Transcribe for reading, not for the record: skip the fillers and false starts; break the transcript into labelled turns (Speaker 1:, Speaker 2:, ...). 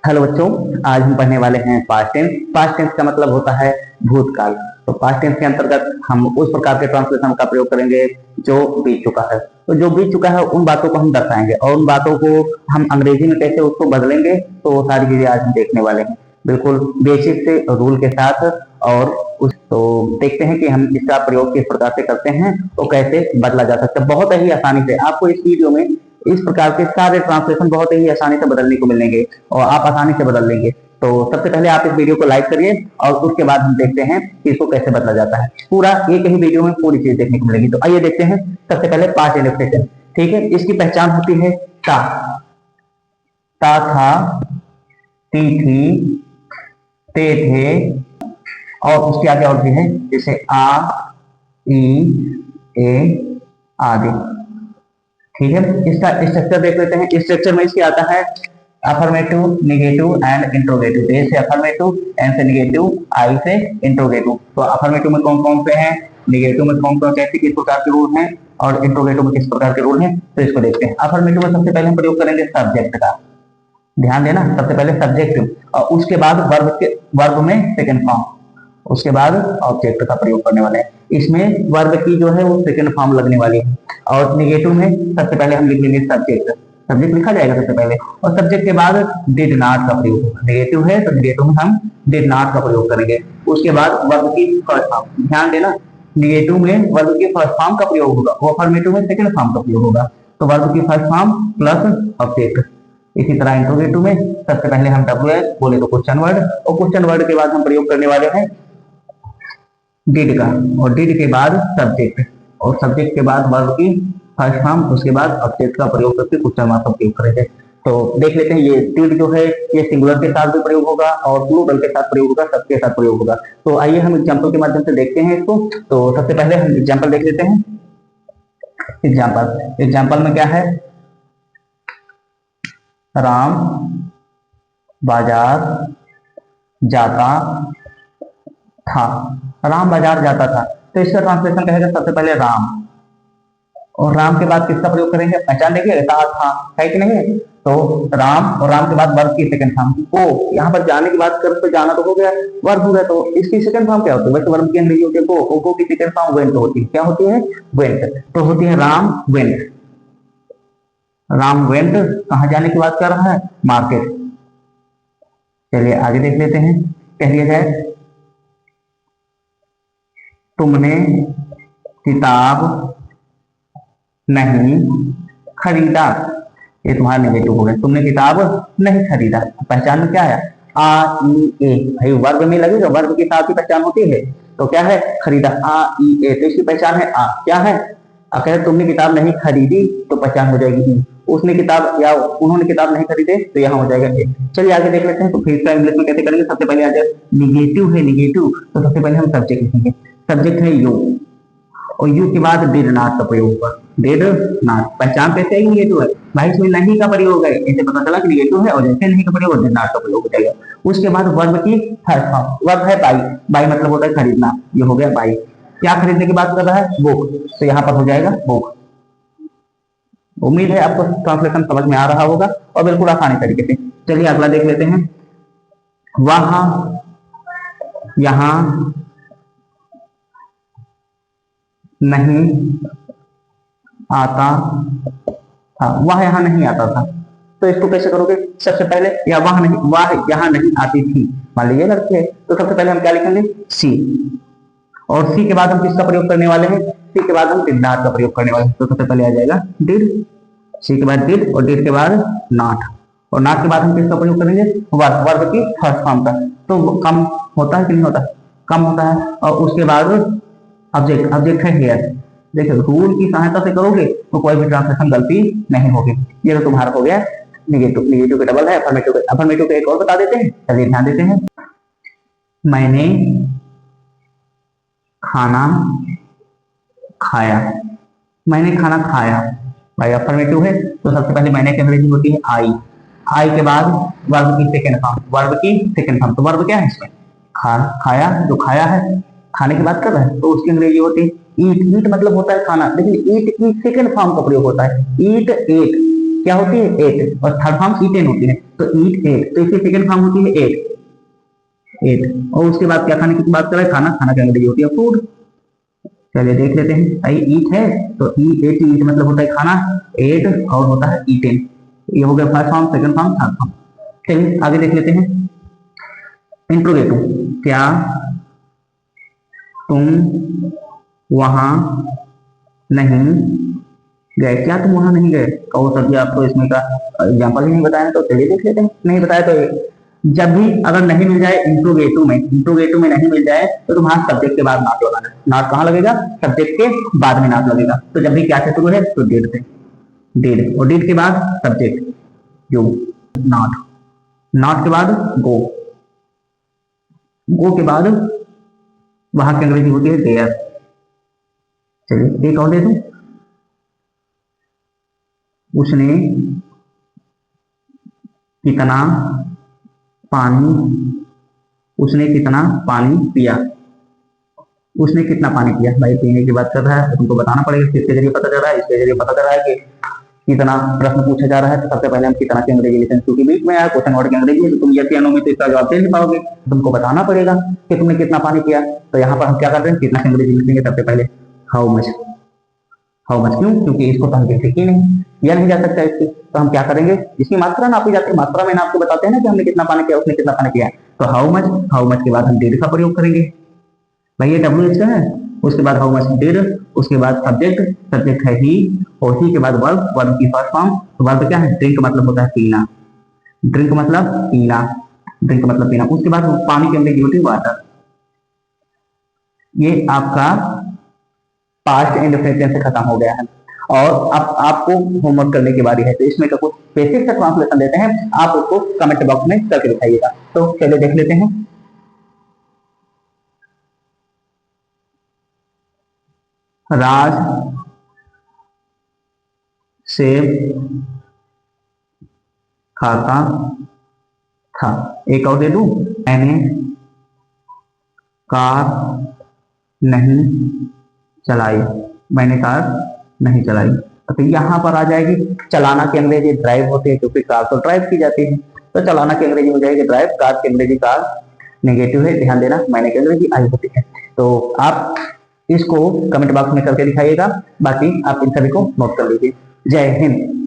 Speaker 1: Hello बच्चों, आज हम पढ़ने वाले हैं पास्ट टेंस। पास्ट टेंस का मतलब होता है भूतकाल। तो पास्ट टेंस के अंतर्गत हम उस प्रकार के ट्रांसलेशन का प्रयोग करेंगे जो बीत चुका है। तो जो बीत चुका है उन बातों को हम दर्शाएंगे और उन बातों को हम अंग्रेजी में कैसे उसको बदलेंगे, तो वो सारी चीजें आज हम देखने वाले हैं, बिल्कुल बेसिक से रूल के साथ। और उस तो देखते हैं कि हम इसका प्रयोग किस प्रकार से करते हैं तो कैसे बदला जा सकता है। बहुत ही आसानी से आपको इस वीडियो में इस प्रकार के सारे ट्रांसलेशन बहुत ही आसानी से बदलने को मिलेंगे और आप आसानी से बदल लेंगे। तो सबसे पहले आप इस वीडियो को लाइक करिए और उसके बाद हम देखते हैं कि इसको कैसे बदला जाता है। पूरा एक ही वीडियो में पूरी चीज देखने को मिलेगी। तो आइए देखते हैं। सबसे पहले पास्ट इंडेक्सेशन, ठीक है। इसकी पहचान होती है ता, ता था, ती थी, ते थे, और उसके आगे और भी है जैसे आ, ई, ए आदि, ठीक है। इसका स्ट्रक्चर देख लेते हैं। स्ट्रक्चर में इसके आता है अफर्मेटिव, निगेटिव एंड इंट्रोगेटिव। ए से अफर्मेटिव, एन से निगेटिव, आई से इंट्रोगेटिव। तो अफर्मेटिव में कौन कौन से हैं, निगेटिव में कौन कौन कैसे किस प्रकार के रूल हैं और इंट्रोगेटिव में किस प्रकार के रूल हैं, तो इसको देखते हैं। अफर्मेटिव में सबसे पहले हम प्रयोग करेंगे सब्जेक्ट का। ध्यान देना, सबसे पहले सब्जेक्ट और उसके बाद वर्ब में सेकंड फॉर्म, उसके बाद ऑब्जेक्ट का प्रयोग करने वाले हैं। इसमें वर्ब की जो है वो सेकंड फॉर्म लगने वाली है। और निगेटिव में सबसे पहले हम लिख लेंगे सब्जेक्ट, सब्जेक्ट लिखा जाएगा सबसे पहले, और सब्जेक्ट के बाद डिड नॉट का प्रयोग होगा। निगेटिव है तो निगेटिव में हम डिड नॉट का प्रयोग करेंगे। उसके बाद वर्ब की फर्स्ट फॉर्म, ध्यान देना, निगेटिव में वर्ब की फर्स्ट फॉर्म का प्रयोग होगा, वो अफर्मेटिव में सेकंड फॉर्म का प्रयोग होगा। तो वर्ब की फर्स्ट फॉर्म प्लस ऑब्जेक्ट। इसी तरह इंट्रोगेटिव में सबसे पहले हम WH बोले तो क्वेश्चन वर्ड, और क्वेश्चन वर्ड के बाद हम प्रयोग करने वाले हैं डिड का, और डिड के बाद सब्जेक्ट, और सब्जेक्ट के बाद वर्ब की फर्स्ट फॉर्म, उसके बाद ऑब्जेक्ट का प्रयोग करके क्वेश्चन मार्क का प्रयोग करेंगे। तो देख लेते हैं, ये डिड जो है ये सिंगुलर के साथ भी प्रयोग होगा और प्लूरल के साथ प्रयोग होगा, सबके साथ प्रयोग होगा। तो आइए हम एग्जांपल के माध्यम से देखते हैं इसको। तो सबसे पहले हम एग्जांपल देख लेते हैं। एग्जांपल में क्या है, राम बाजार जाता था। राम बाजार जाता था, तो इसका ट्रांसलेशन कहेगा सबसे पहले राम, और राम के बाद किसका प्रयोग करेंगे, पहचान देखिए था है कि नहीं। तो राम, और राम के बाद वर्ब की सेकंड फॉर्म को, यहाँ पर जाने की बात कर तो जाना तो हो गया, वर्ब हो गया, तो इसकी सेकंड फॉर्म क्या होती है, वैसे वर्ब की अंग्रेजी होती है को की सेकंड फॉर्म वेंट होती है। क्या होती है, वेंट। तो होती है राम वेंट। राम वेंट कहां जाने की बात कर रहा है, मार्केट। चलिए आगे देख लेते हैं। कह दिया जाए तुमने किताब नहीं खरीदा, ये तुम्हारा नेगेटिव हो गया। तुमने किताब नहीं खरीदा, पहचान में क्या है, आ ई ए, भाई वर्ब में लगेगा, वर्ब के साथ ही पहचान होती है। तो क्या है, खरीदा, आ ई ए, तो इसकी पहचान है आ। क्या है, अगर तुमने किताब नहीं खरीदी तो पहचान हो जाएगी उसने किताब या उन्होंने किताब नहीं खरीदे, तो यहाँ हो जाएगा ए। चलिए आगे देख लेते हैं। तो फिर इसका इंग्लिश में कैसे करेंगे, सबसे पहले आ जाए निगेटिव है, निगेटिव तो सबसे पहले हम सब्जेक्ट लिखेंगे। सब्जेक्ट है यू, और यू के बाद डिड नॉट का प्रयोग होगा। डिड नॉट पहचान कैसे है, निगेटिव है भाई, इसमें नहीं का प्रयोग है, इसे पता चला कि निगेटिव है, और जैसे नहीं का प्रयोग डिड नॉट का प्रयोग हो जाएगा। उसके बाद वर्ब की फर्स्ट फॉर्म, वर्ब है बाई, बाई मतलब होता है खरीदना, ये हो गया बाई। क्या खरीदने की बात कर रहा है, बुक, तो यहाँ पर हो जाएगा बुक। उम्मीद है आपको ट्रांसलेशन समझ में आ रहा होगा और बिल्कुल आसानी तरीके से। चलिए अगला देख लेते हैं। वहां, यहां नहीं आता था, वह यहाँ नहीं आता था, तो इसको कैसे करोगे, सबसे पहले या वह नहीं, वह यहाँ नहीं आती थी, मान लीजिए लड़की है, तो सबसे पहले हम क्या लिखेंगे, सी, और सी के बाद हम किसका प्रयोग करने वाले हैं, सी के बाद हम डिड नॉट का प्रयोग करने वाले हैं। तो सबसे पहले आ जाएगा डिड, सी के बाद डिड, और डिड के बाद नॉट, और नॉट के बाद हम किसका प्रयोग करेंगे, वर्ब, वर्ब की फर्स्ट फॉर्म का। तो कम होता है कि नहीं होता, कम होता है। और उसके बाद ऑब्जेक्ट, ऑब्जेक्ट है हेयर। देखिए रूल की सहायता से करोगे तो कोई भी ट्रांसलेशन गलती नहीं होगी। ये तो तुम्हारा हो गया निगेटिव, निगेटिव के डबल है अफर्मेटिव, अफर्मेटिव के एक और बता देते हैं, चलिए ध्यान देते हैं। मैंने खाना खाया, मैंने खाना खाया, भाई अफर्मेटिव है, तो सबसे पहले मैंने की अंग्रेजी होती है आई, आई के बाद वर्ब की सेकंड फॉर्म, वर्ब की सेकंड फॉर्म, तो वर्ब क्या है इसमें, खाया, जो खाया है, खाने की बात कर रहे हैं, तो उसकी अंग्रेजी होती है ईट। ईट मतलब होता है खाना, लेकिन ईट की सेकंड फॉर्म का प्रयोग होता है, ईट एट, क्या होती है? एट। और थर्ड फॉर्म ईटेन होती है, तो ईट एट, तो इसकी सेकंड फॉर्म होती है एट, एट। और उसके बाद क्या खाने की बात कर रहे हैं? खाना, खाना की अंग्रेजी होती है फूड। चलिए देख लेते हैं। भाई ईट है तो ई एट, ईट मतलब होता है खाना, एट और होता है ईटेन। ये हो गया first form, second form, third form. चलिए आगे देख लेते हैं। इंट्रोगेटिव, क्या तुम वहां नहीं गए? क्या तुम वहां नहीं गए? कहो सर जी आपको इसमें का एग्जाम्पल ही नहीं बताया, तो चलिए देख लेते हैं। नहीं बताया तो जब भी अगर नहीं मिल जाए इंट्रोगेटिव में नहीं मिल जाए तो तुम्हारा सब्जेक्ट के बाद नॉट लगाना है। नॉट कहाँ लगेगा? सब्जेक्ट के बाद में नॉट लगेगा। तो जब भी क्या से शुरू है? तो डेट से, डेट, और डेट के बाद सब्जेक्ट जो नॉट, नॉट के बाद गो, गो के बाद वहां की अंग्रेजी होती है देयर। चलिए एक और दे दूं। उसने कितना पानी, उसने कितना पानी पिया? उसने कितना पानी पिया? भाई पीने की बात कर रहा है तो तुमको बताना पड़ेगा। किसके जरिए पता चल रहा है? इसके जरिए पता चल रहा है कि कितना प्रश्न पूछा जा रहा है। तो सबसे पहले हम कितना की अंग्रेजी लिखेंगे, क्योंकि बीच में यार क्वेश्चन वर्ड की अंग्रेजी है, तो तुम यस या नो में तो इसका जवाब दे नहीं पाओगे। तुमको बताना पड़ेगा कि तुमने कितना पानी पिया। तो यहाँ पर हम क्या कर रहे हैं? कितना की अंग्रेजी लिखेंगे सबसे पहले, हाउ मच। हाउ मच क्यों? क्योंकि इसको तो हम लिख ही नहीं, यह नहीं जा सकता इसकी। तो हम क्या करेंगे? इसकी मात्रा नापी जाती है, मात्रा में आपको बताते हैं ना कि हमने कितना पानी पिया, उसने कितना पानी पिया। तो हाउ मच, हाउ मच के बाद हम डिड का प्रयोग करेंगे। भाई ये डब्ल्यू एच का है, उसके बाद हाउ मच डिड, उसके बाद सब्जेक्ट, सब्जेक्ट है ही, और ही के बाद वर्ब, वर्ब की फर्स्ट फॉर्म। तो वर्ब क्या है? ड्रिंक मतलब होता है पीना, ड्रिंक मतलब पीना, ड्रिंक मतलब पीना। उसके बाद पानी की अंग्रेजी होती है वाटर। ये आपका पास्ट एंड फ्यूचर से खत्म हो गया है, और अब आपको होमवर्क करने की बारी है। तो इसमें का कुछ बेसिक सा ट्रांसलेशन देते हैं, आप उसको कमेंट बॉक्स में करके दिखाइएगा। तो चलिए देख लेते हैं। राज सेब खाता था। एक और दे दूं। मैंने कार नहीं चलाई, मैंने कार नहीं चलाई। तो यहाँ पर आ जाएगी चलाना की अंग्रेजी ड्राइव होती है, क्योंकि कार तो ड्राइव की जाती है। तो चलाना की अंग्रेजी हो जाएगी ड्राइव, कार की अंग्रेजी कार। नेगेटिव है, ध्यान देना, मैंने की अंग्रेजी आई होती है। तो आप इसको कमेंट बॉक्स में करके दिखाइएगा, बाकी आप इन सभी को नोट कर लीजिए। जय हिंद।